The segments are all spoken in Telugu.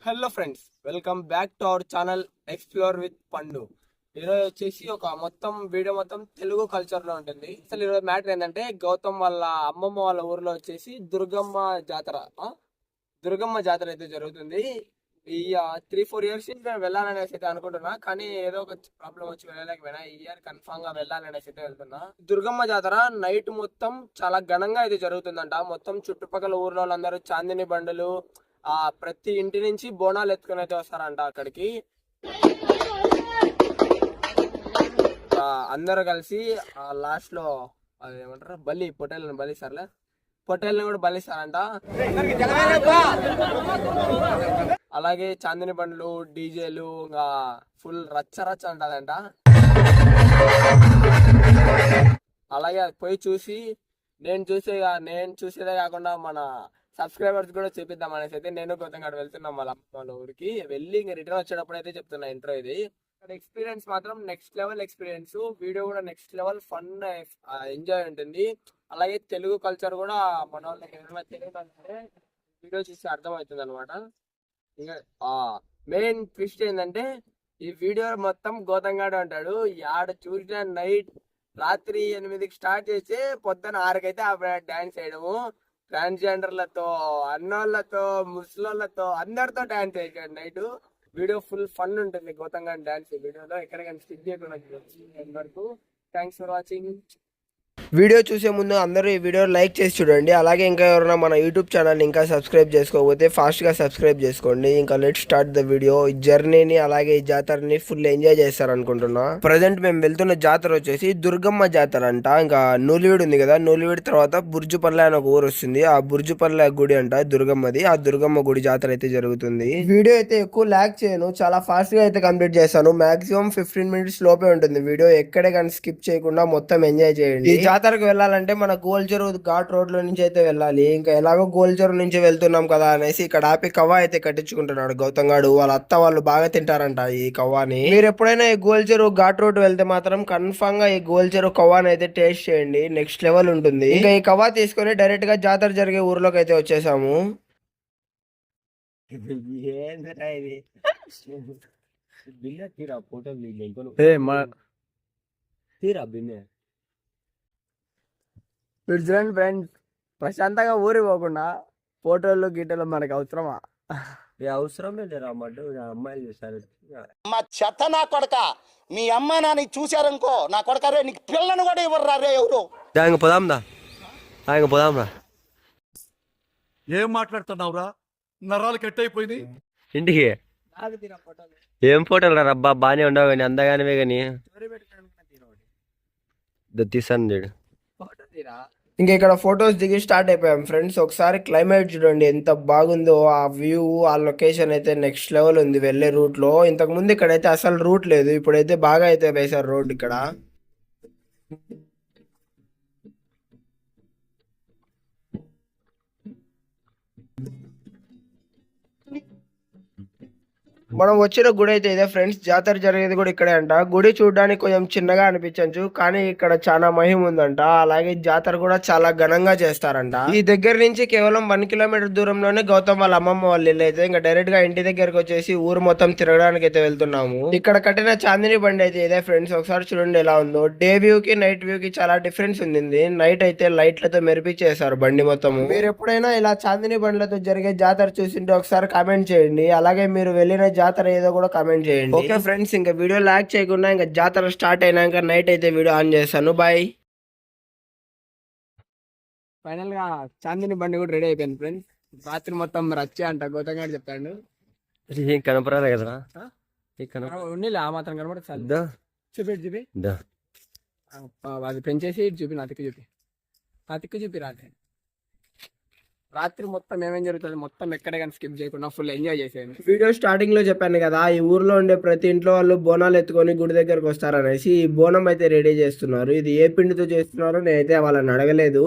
Hello friends, welcome back to our channel explore with పండు. ఈరోజు వచ్చేసి ఒక మొత్తం వీడియో మొత్తం తెలుగు కల్చర్ లో ఉంటుంది. అసలు ఈరోజు మ్యాటర్ ఏంటంటే గౌతమ్ వాళ్ళ అమ్మమ్మ వాళ్ళ ఊర్లో వచ్చేసి దుర్గమ్మ జాతర అయితే జరుగుతుంది. ఈ 3-4 years నుంచి నేను వెళ్ళాలనేసి అయితే అనుకుంటున్నా, కానీ ఏదో ఒక ప్రాబ్లం వచ్చి వెళ్ళలేకపోయినా. ఈ ఇయర్ కన్ఫామ్ గా వెళ్ళాలనేసి అయితే వెళ్తున్నా. దుర్గమ్మ జాతర నైట్ మొత్తం చాలా ఘనంగా అయితే జరుగుతుందంట. మొత్తం చుట్టుపక్కల ఊర్లో వాళ్ళందరూ చాందిని బండులు, ప్రతి ఇంటి నుంచి బోనాలు ఎత్తుకుని అయితే వస్తారంట అక్కడికి. అందరూ కలిసి లాస్ట్ లో అదేమంటారు పొట్టేళ్ళని బలిస్తారులే, పొట్టేళ్ళని కూడా బలిస్తారంట. అలాగే చాందిని బండ్లు, డీజేలు, ఇంకా ఫుల్ రచ్చ రచ్చ అంటదంట. అలాగే పోయి చూసి నేను చూసేదే కాకుండా మన సబ్స్క్రైబర్స్ కూడా చూపిద్దాం అనేసి అయితే నేను గౌతంగాడు వెళ్తున్నాం వాళ్ళ అమ్మ వాళ్ళ ఊరికి. వెళ్ళి ఇంకా రిటర్న్ వచ్చేటప్పుడు అయితే చెప్తున్నా ఇంట్రో ఇది. ఇక్కడ ఎక్స్పీరియన్స్ మాత్రం నెక్స్ట్ లెవెల్ ఎక్స్పీరియన్స్. వీడియో కూడా నెక్స్ట్ లెవెల్ ఫన్ ఎంజాయ్ ఉంటుంది. అలాగే తెలుగు కల్చర్ కూడా మన వాళ్ళకి ఏమైనా తెలియదంటే వీడియో చూసి అర్థమవుతుంది అనమాట. ఇంకా మెయిన్ ట్విస్ట్ ఏంటంటే ఈ వీడియో మొత్తం గౌతంగాడు అంటాడు. యాడ చూసిన నైట్ రాత్రి 8కి స్టార్ట్ చేసి పొద్దున 6కైతే డాన్స్ చేయడము. ట్రాన్స్జెండర్లతో, అన్నోళ్ళతో, ముస్లింలతో అందరితో డాన్స్ వేసాడు నైట్. వీడియో ఫుల్ ఫన్ ఉంటుంది గౌతంగా డాన్స్ వీడియోలో. ఎక్కడికైనా స్కిప్ చేయకుండా వరకు. Thanks for watching. వీడియో చూసే ముందు అందరూ ఈ వీడియో లైక్ చేసి చూడండి. అలాగే ఇంకా ఎవరైనా మన యూట్యూబ్ ఛానల్ ఇంకా సబ్స్క్రైబ్ చేసుకోకపోతే ఫాస్ట్గా సబ్స్క్రైబ్ చేసుకోండి. ఇంకా లెట్ స్టార్ట్ ద వీడియో. ఈ జర్నీని అలాగే ఈ జాతరని ఫుల్ ఎంజాయ్ చేస్తారనుకుంటున్నా. ప్రజెంట్ మేము వెళ్తున్న జాతర వచ్చేసి దుర్గమ్మ జాతర అంట. ఇంకా నూలివీడు ఉంది కదా, నూలివీడు తర్వాత బుర్జుపల్లె అని ఒక ఊరు వస్తుంది. ఆ బుర్జుపల్లె గుడి అంట దుర్గమ్మది. ఆ దుర్గమ్మ గుడి జాతర అయితే జరుగుతుంది. వీడియో అయితే ఎక్కువ ల్యాక్ చేయను, చాలా ఫాస్ట్ గా అయితే కంప్లీట్ చేస్తాను. మాక్సిమం 15 minutes లోపే ఉంటుంది వీడియో. ఎక్కడే కానీ స్కిప్ చేయకుండా మొత్తం ఎంజాయ్ చేయండి. జాతరకు వెళ్ళాలంటే మన గోల్చెరు ఘాట్ రోడ్ లో నుంచి అయితే వెళ్ళాలి. ఇంకా ఎలాగో గోల్చెరు నుంచి వెళ్తున్నాం కదా అనేసి ఇక్కడ ఆపి కవ్వ అయితే కట్టించుకుంటున్నాడు గౌతమ్ గాడు. వాళ్ళ అత్త వాళ్ళు బాగా తింటారంట ఈ కవ్వాని. మీరు ఎప్పుడైనా ఈ గోల్చెరు ఘాట్ రోడ్ వెళ్తే మాత్రం కన్ఫామ్ గా ఈ గోల్చెరు కవ్వాని అయితే టేస్ట్ చేయండి, నెక్స్ట్ లెవెల్ ఉంటుంది. ఇంకా ఈ కవ్వ తీసుకొని డైరెక్ట్ గా జాతర జరిగే ఊర్లోకి అయితే వచ్చేసాము. చూడండి ఫ్రెండ్స్, ప్రశాంతంగా ఊరి పోకుండా ఫోటోలు గీటలు మనకు అవసరమా? అవసరమే లేరా అమ్మాయిలు చేశారు. మా చెత్త నా కొడక, మీ అమ్మ నాన్న చూశారనుకో నా కొడక రే, నీకు పిల్లను కూడా ఇవ్వరు రే ఎవరు. పోదాంరా. ఏం మాట్లాడుతున్నావురా? నరాలు కట్ అయిపోయింది. ఇంటికి ఏం ఫోటోలు రా రబ్బా, బానే ఉండవు కానీ అందగానివే కానీ తీసాను చూడు. ఇంకా ఇక్కడ ఫొటోస్ దిగి స్టార్ట్ అయిపోయాం ఫ్రెండ్స్. ఒకసారి క్లైమేట్ చూడండి ఎంత బాగుందో. ఆ వ్యూ, ఆ లొకేషన్ అయితే నెక్స్ట్ లెవెల్ ఉంది వెళ్ళే రూట్ లో. ఇంతకు ముందు ఇక్కడైతే అసలు రూట్ లేదు, ఇప్పుడైతే బాగా అయితే వేశారు రోడ్ ఇక్కడ. మనం వచ్చిన గుడి అయితే ఇదే ఫ్రెండ్స్. జాతర జరిగేది కూడా ఇక్కడే అంట. గుడి చూడడానికి కొంచెం చిన్నగా అనిపించచ్చు, కానీ ఇక్కడ చాలా మహిమ ఉందంట. అలాగే జాతర కూడా చాలా ఘనంగా చేస్తారంట. ఈ దగ్గర నుంచి కేవలం 1 kilometer దూరంలోనే గౌతమ్ వాళ్ళ అమ్మమ్మ వాళ్ళ ఇల్లు అయితే. ఇంకా డైరెక్ట్ గా ఇంటి దగ్గరకు వచ్చేసి ఊరు మొత్తం తిరగడానికి అయితే వెళ్తున్నాము. ఇక్కడ కట్టిన చాందిని బండి అయితే ఇదే ఫ్రెండ్స్. ఒకసారి చూడండి ఎలా ఉందో. డే వ్యూ కి నైట్ వ్యూ కి చాలా డిఫరెన్స్ ఉంది. నైట్ అయితే లైట్లతో మెరిపించేశారు బండి మొత్తము. మీరు ఎప్పుడైనా ఇలా చాందిని బండ్లతో జరిగే జాతర చూసింటే ఒకసారి కామెంట్ చేయండి. అలాగే మీరు వెళ్ళిన జాతర ఏదో కూడా కామెంట్ చేయండి. ఓకే ఫ్రెండ్స్, ఇంకా వీడియో లాక్ చేయకుండా ఇంకా జాతర స్టార్ట్ అయినాక నైట్ అయితే వీడియో ఆన్ చేస్తాను. బాయ్. ఫైనల్ గా చాందిని బండి కూడా రెడీ అయిపోయింది ఫ్రెండ్స్. రాత్రి మొత్తం రచ్చే అంట గౌతమ్ గారు చెప్తాడు. ఏం కనపరాలే కదరా? ఉండి ఆ మాత్రం కనపడదు. చూపి అది పెంచేసి చూపి నా తిక్కు చూపి రాత్రి మొత్తం ఏమేం జరుగుతుంది మొత్తం ఎక్కడే కానీ స్కిప్ చేయకుండా ఫుల్ ఎంజాయ్ చేసేది. వీడియో స్టార్టింగ్ లో చెప్పాను కదా, ఈ ఊర్లో ఉండే ప్రతి ఇంట్లో వాళ్ళు బోనాలు ఎత్తుకొని గుడి దగ్గరకు వస్తారనేసి ఈ బోనం అయితే రెడీ చేస్తున్నారు. ఇది ఏ పిండితో చేస్తున్నారో నేనైతే వాళ్ళని అడగలేదు,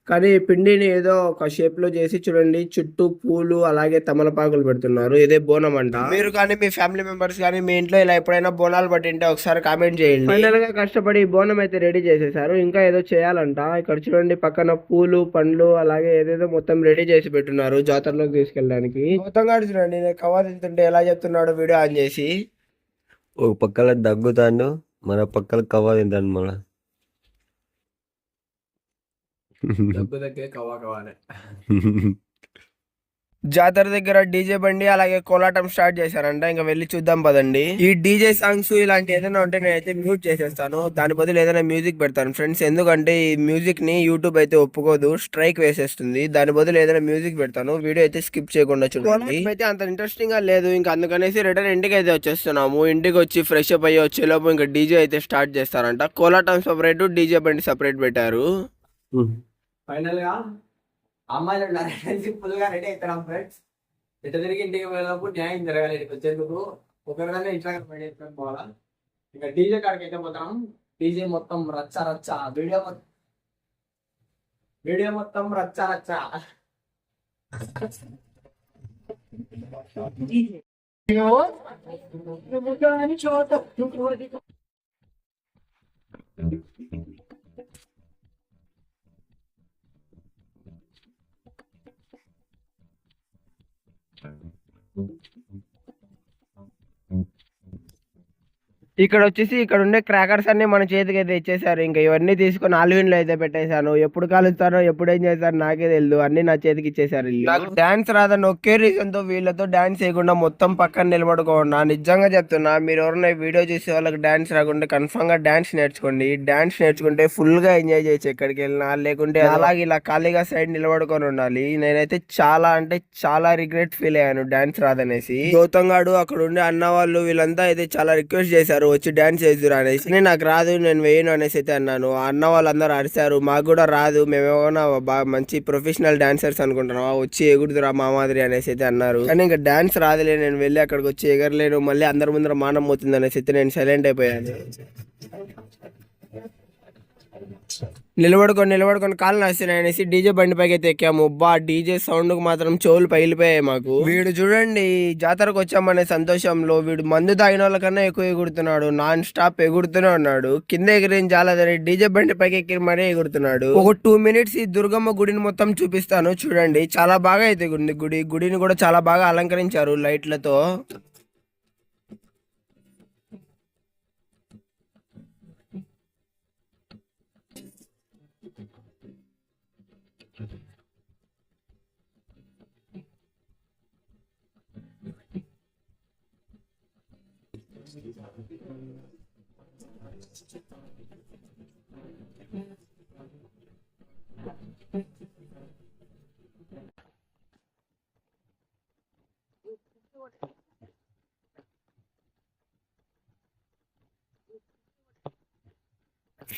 కానీ ఈ పిండిని ఏదో ఒక షేప్ లో చేసి చూడండి, చుట్టూ పూలు అలాగే తమలపాకులు పెడుతున్నారు. ఇదే బోనం అంట. మీరు కానీ మీ ఫ్యామిలీ మెంబర్స్ కానీ మీ ఇంట్లో ఇలా ఎప్పుడైనా బోనాలు పట్టింటే ఒకసారి కామెంట్ చేయండి. ఫైనల్ గా కష్టపడి ఈ బోనం అయితే రెడీ చేసేసారు. ఇంకా ఏదో చేయాలంట. ఇక్కడ చూడండి పక్కన పూలు పండ్లు అలాగే ఏదేదో మొత్తం రెడీ చేసి పెట్టున్నారు జాతరలోకి తీసుకెళ్ళడానికి. మొత్తంగా చూడండి నేను కవా తింటుంటే ఎలా చెప్తున్నాడు వీడియో ఆన్ చేసి. ఒక పక్కల దగ్గుతాను, మన పక్కల కవ్వ తింటాను మన. డబ్బు దగ్గర కవా కవానే. జాతర దగ్గర డీజే బండి అలాగే కోలాటం స్టార్ట్ చేశారంట. ఇంకా వెళ్ళి చూద్దాం పదండి. ఈ డీజే సాంగ్స్ ఇలాంటి ఏదైనా ఉంటే నేనైతే మ్యూట్ చేసేస్తాను. దాని బదులు ఏదైనా మ్యూజిక్ పెడతాను ఫ్రెండ్స్. ఎందుకంటే ఈ మ్యూజిక్ ని యూట్యూబ్ అయితే ఒప్పుకోదు, స్ట్రైక్ వేసేస్తుంది. దాని బదులు ఏదైనా మ్యూజిక్ పెడతాను. వీడియో అయితే స్కిప్ చేయకుండా చూడండి. అయితే అంత ఇంట్రెస్టింగ్ గా లేదు. ఇంకా అందుకనేసి రిటర్న్ ఇంటికి అయితే వచ్చేస్తున్నాము. ఇంటికి వచ్చి ఫ్రెష్ అప్ అయ్యి వచ్చేలోపు ఇంకా డీజే అయితే స్టార్ట్ చేస్తారంట. కోలాటం సపరేట్, డీజే బండి సపరేట్ పెట్టారు. ఫైనల్ గా అమ్మాయిలు సింపుల్ గా రెడీ అవుతాం ఫ్రెండ్స్. ఇట్లా తిరిగి ఇంటికి వెళ్ళినప్పుడు న్యాయం జరగాలి. ఇక్కడికి వచ్చేందుకు ఒకరికన్నా ఇంట్లో రెడీ అయిపోయి పోవాలా. ఇంకా డీజే కాడికి అయితే పోతాం. డీజే మొత్తం రచ్చ రచ్చ, వీడియో మొత్తం రచ్చ రచ్చ. ఇక్కడ వచ్చేసి ఇక్కడ ఉండే క్రాకర్స్ అన్ని మన చేతికి అయితే ఇచ్చేసారు. ఇంకా ఇవన్నీ తీసుకొని ఆల్విన్ లో అయితే పెట్టేశాను. ఎప్పుడు కాలుస్తానో ఎప్పుడు ఏం చేస్తారో నాకే తెలియదు. అన్ని నా చేతికి ఇచ్చేసారు. నాకు డాన్స్ రాదని ఒకే రీజన్ తో వీళ్ళతో డాన్స్ చేయకుండా మొత్తం పక్కన నిలబడుకోండా. నిజంగా చెప్తున్నా, మీరు ఎవరైనా వీడియో చూసే వాళ్ళకి డాన్స్ రాకుంటే కన్ఫర్మ్ గా డాన్స్ నేర్చుకోండి. డాన్స్ నేర్చుకుంటే ఫుల్ గా ఎంజాయ్ చేయొచ్చు ఎక్కడికి వెళ్ళినా. లేకుంటే అలాగే ఇలా ఖాళీగా సైడ్ నిలబడుకొని ఉండాలి. నేనైతే చాలా అంటే చాలా రిగ్రెట్ ఫీల్ అయ్యాను డాన్స్ రాదనేసి. గౌతమ్ గాడు అక్కడ ఉండే అన్న వాళ్ళు వీళ్ళంతా అయితే చాలా రిక్వెస్ట్ చేశారు వచ్చి డాన్స్ చేద్దురు అనేసి. నాకు రాదు, నేను వేయను అనేసి అయితే అన్నాను. అన్న వాళ్ళందరూ అరిశారు, మాకు కూడా రాదు, మేమేమన్నా బాగా మంచి ప్రొఫెషనల్ డాన్సర్స్ అనుకుంటున్నావా, వచ్చి ఎగురుదురా మా మాదిరి అనేసి అయితే అన్నారు. కానీ ఇంకా డాన్స్ రాదులే, నేను వెళ్ళి అక్కడికి వచ్చి ఎగరలేను, మళ్ళీ అందరి ముందర మానం పోతుంది అనేసి అయితే నేను సైలెంట్ అయిపోయాను. నిలబడుకొని కాళ్ళు నాస్తున్నాయి అనేసి డీజే బండి పైకి అయితే ఎక్కాము. డీజే సౌండ్ కు మాత్రం చెవులు పగిలిపోయాయి మాకు. వీడు చూడండి జాతరకు వచ్చామనే సంతోషంలో వీడు మందు తాగిన వాళ్ళకన్నా ఎక్కువ ఎగురుతున్నాడు. నాన్ స్టాప్ ఎగురుతూనే ఉన్నాడు. కింద ఎగిరిన చాలాదని డీజే బండి పైకి ఎక్కి మరీ ఎగురుతున్నాడు. ఒక 2 minutes ఈ దుర్గమ్మ గుడిని మొత్తం చూపిస్తాను చూడండి. చాలా బాగా అయితే ఉంది గుడిని కూడా చాలా బాగా అలంకరించారు లైట్లతో.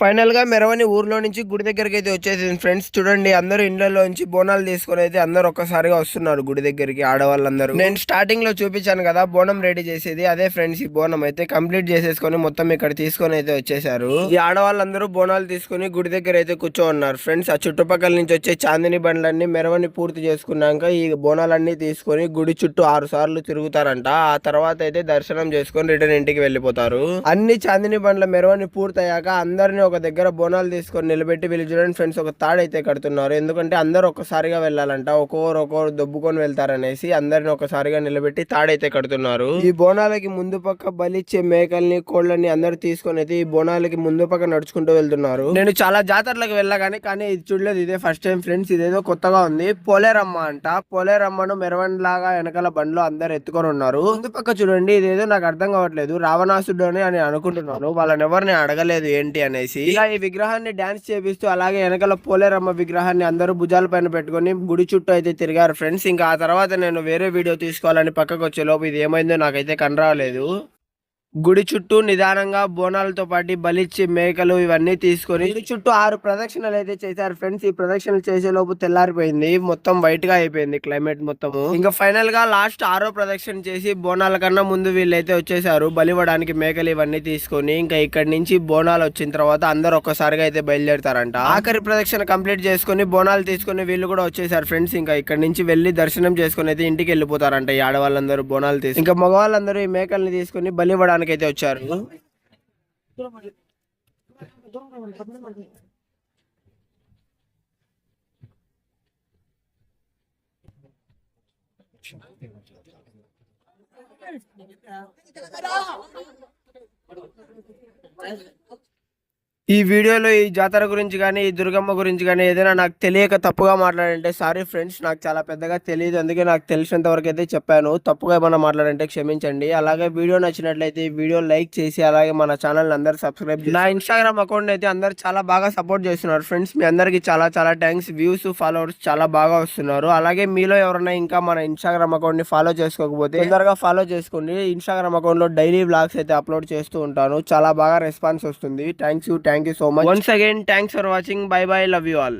ఫైనల్ గా మెరవని ఊర్లో నుంచి గుడి దగ్గరికి అయితే వచ్చేసింది ఫ్రెండ్స్. చూడండి అందరూ ఇండ్లలో నుంచి బోనాలు తీసుకొని అయితే అందరూ ఒక్కసారిగా వస్తున్నారు గుడి దగ్గరికి, ఆడవాళ్ళందరూ. నేను స్టార్టింగ్ లో చూపించాను కదా బోనం రెడీ చేసేది, అదే ఫ్రెండ్స్ ఈ బోనం అయితే కంప్లీట్ చేసేసుకొని మొత్తం ఇక్కడ తీసుకొని అయితే వచ్చేసారు. ఈ ఆడవాళ్ళందరూ బోనాలు తీసుకుని గుడి దగ్గర అయితే కూర్చోన్నారు ఫ్రెండ్స్. ఆ చుట్టుపక్కల నుంచి వచ్చే చాందిని బండ్లన్నీ మెరవని పూర్తి చేసుకున్నాక ఈ బోనాలన్నీ తీసుకొని గుడి చుట్టూ 6 సార్లు తిరుగుతారంట. ఆ తర్వాత అయితే దర్శనం చేసుకొని రిటర్న్ ఇంటికి వెళ్ళిపోతారు. అన్ని చాందిని బండ్ల మెరవని పూర్తయ్యాక అందరిని ఒక దగ్గర బోనాలు తీసుకొని నిలబెట్టి వీళ్ళు చూడండి ఫ్రెండ్స్ ఒక తాడైతే కడుతున్నారు. ఎందుకంటే అందరూ ఒక్కసారిగా వెళ్ళాలంట, ఒక్కొక్కరు దొబ్బుకొని వెళ్తారనేసి అందరిని ఒకసారిగా నిలబెట్టి తాడైతే కడుతున్నారు. ఈ బోనాలకి ముందు పక్క బలిచ్చే మేకల్ని కోళ్ళని అందరు తీసుకొని అయితే ఈ బోనాలకి ముందు పక్క నడుచుకుంటూ వెళ్తున్నారు. నేను చాలా జాతరలకు వెళ్ళగానే కానీ ఇది చూడలేదు, ఇదే ఫస్ట్ టైం ఫ్రెండ్స్. ఇదేదో కొత్తగా ఉంది, పోలేరమ్మ అంట. పోలేరమ్మను మెరవన్ లాగా వెనకాల బండ్లో అందరు ఎత్తుకొని ఉన్నారు. ముందు పక్క చూడండి, ఇదేదో నాకు అర్థం కావట్లేదు, రావణాసుడు అని అనుకుంటున్నాను. వాళ్ళని ఎవరిని అడగలేదు ఏంటి అనేసి. ఇలా ఈ విగ్రహాన్ని డాన్స్ చేపిస్తూ అలాగే వెనకాల పోలేరమ్మ విగ్రహాన్ని అందరూ భుజాల పైన పెట్టుకొని గుడి చుట్టూ అయితే తిరిగారు ఫ్రెండ్స్. ఇంకా ఆ తర్వాత నేను వేరే వీడియో తీసుకోవాలని పక్కకు వచ్చే లోపు ఇది ఏమైందో నాకైతే కనరాలేదు. గుడి చుట్టూ నిదానంగా బోనాలతో పాటు బలిచ్చి మేకలు ఇవన్నీ తీసుకొని గుడి చుట్టూ 6 ప్రదక్షిణలు అయితే చేశారు ఫ్రెండ్స్. ఈ ప్రదక్షిణలు చేసే లోపు తెల్లారిపోయింది, మొత్తం వైట్ గా అయిపోయింది క్లైమేట్ మొత్తము. ఇంకా ఫైనల్ గా లాస్ట్ 6వ ప్రదక్షిణ చేసి బోనాల కన్నా ముందు వీళ్ళైతే వచ్చేసారు బలివ్వడానికి మేకలు ఇవన్నీ తీసుకొని. ఇంకా ఇక్కడి నుంచి బోనాలు వచ్చిన తర్వాత అందరు ఒక్కసారిగా అయితే బయలుదేరుతారంట. ఆఖరి ప్రదక్షిణ కంప్లీట్ చేసుకుని బోనాలు తీసుకుని వీళ్ళు కూడా వచ్చేసారు ఫ్రెండ్స్. ఇంకా ఇక్కడ నుంచి వెళ్లి దర్శనం చేసుకుని అయితే ఇంటికి వెళ్ళిపోతారంట ఈ ఆడవాళ్ళందరూ బోనాలు తీసుకుని. ఇంకా మగవాళ్ళందరూ ఈ మేకల్ని తీసుకుని బలివ్వడానికి అయితే వచ్చారు. ఈ వీడియోలో ఈ జాతర గురించి కానీ ఈ దుర్గమ్మ గురించి కానీ ఏదైనా నాకు తెలియక తప్పుగా మాట్లాడంటే సారీ ఫ్రెండ్స్, నాకు చాలా పెద్దగా తెలియదు, అందుకే నాకు తెలిసినంత వరకు అయితే చెప్పాను. తప్పుగా ఏమైనా మాట్లాడంటే క్షమించండి. అలాగే వీడియో నచ్చినట్లయితే ఈ వీడియో లైక్ చేసి అలాగే మన ఛానల్ అందరూ సబ్స్క్రైబ్ చేసి నా ఇన్స్టాగ్రామ్ అకౌంట్ అయితే అందరు చాలా బాగా సపోర్ట్ చేస్తున్నారు ఫ్రెండ్స్. మీ అందరికి చాలా చాలా థ్యాంక్స్. వ్యూస్ ఫాలోవర్స్ చాలా బాగా వస్తున్నారు. అలాగే మీలో ఎవరైనా ఇంకా మన ఇన్స్టాగ్రామ్ అకౌంట్ ని ఫాలో చేసుకోకపోతే తొందరగా ఫాలో చేసుకోండి. ఇన్స్టాగ్రామ్ అకౌంట్ లో డైలీ వ్లాగ్స్ అయితే అప్లోడ్ చేస్తూ ఉంటాను. చాలా బాగా రెస్పాన్స్ వస్తుంది. Thank you so much. Once again, thanks for watching. Bye bye. Love you all.